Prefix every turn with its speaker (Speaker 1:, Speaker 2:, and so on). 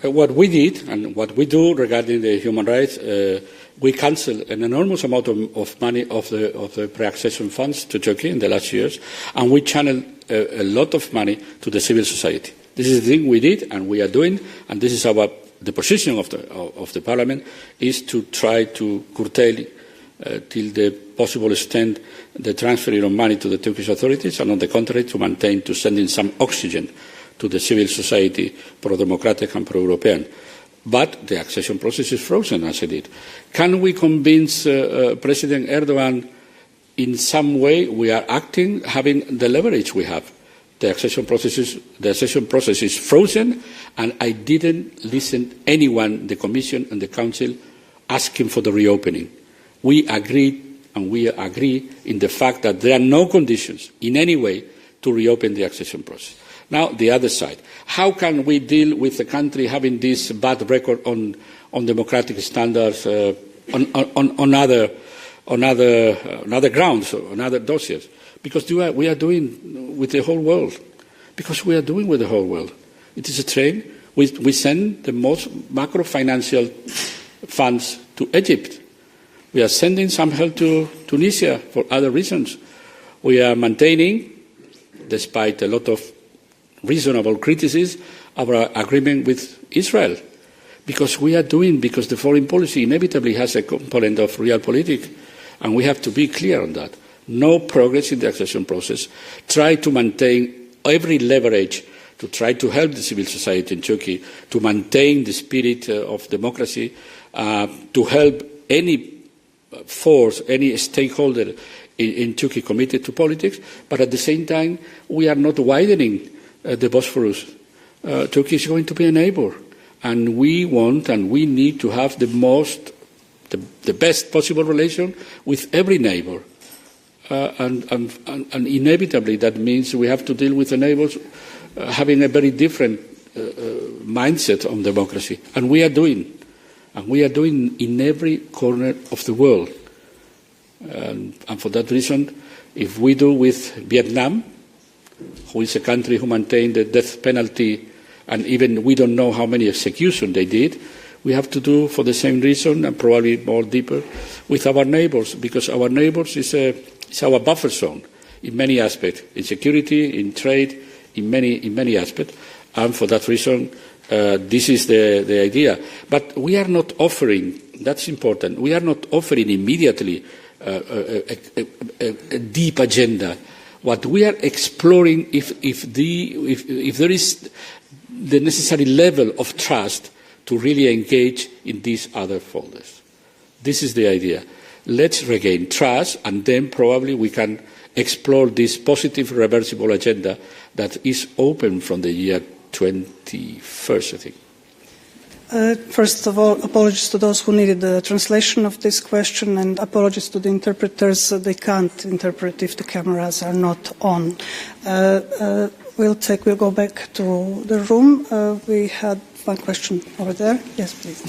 Speaker 1: What we did and what we do regarding the human rights, we cancelled an enormous amount of money of the pre-accession funds to Turkey in the last years, and we channeled a lot of money to the civil society. This is the thing we did and we are doing, and this is the position of the Parliament is to try to curtail till the possible extent the transferring of money to the Turkish authorities, and on the contrary to send in some oxygen to the civil society, pro-democratic and pro-European. But the accession process is frozen, as I did. Can we convince President Erdogan in some way we are acting, having the leverage we have? The accession process is frozen, and I didn't listen to anyone, the Commission and the Council, asking for the reopening. We agreed, and we agree in the fact that there are no conditions in any way to reopen the accession process. Now, the other side. How can we deal with the country having this bad record on democratic standards, on other grounds, on other dossiers? Because we are doing with the whole world. Because we are doing with the whole world. It is a trend. We send the most macro-financial funds to Egypt. We are sending some help to Tunisia for other reasons. We are maintaining, despite a lot of reasonable criticism, our agreement with Israel. Because the foreign policy inevitably has a component of realpolitik, and we have to be clear on that. No progress in the accession process. Try to maintain every leverage to try to help the civil society in Turkey, to maintain the spirit of democracy, to help any force, any stakeholder in Turkey committed to politics, but at the same time, we are not widening the Bosphorus. Turkey is going to be a neighbor, and we want and we need to have the best possible relation with every neighbor. And inevitably that means we have to deal with the neighbors having a very different mindset on democracy. And we are doing in every corner of the world. And for that reason, if we do with Vietnam, who is a country who maintained the death penalty, and even we don't know how many executions they did, we have to do for the same reason, and probably more deeper, with our neighbors, because our neighbors is our buffer zone in many aspects, in security, in trade, in many aspects. And for that reason, this is the idea. But we are not offering, that's important, we are not offering immediately a deep agenda. What we are exploring, if there is the necessary level of trust to really engage in these other folders. This is the idea. Let's regain trust, and then probably we can explore this positive reversible agenda that is open from the year 21st, I think.
Speaker 2: First of all, apologies to those who needed the translation of this question, and apologies to the interpreters. They can't interpret if the cameras are not on. We'll go back to the room. We had one question over there. Yes, please.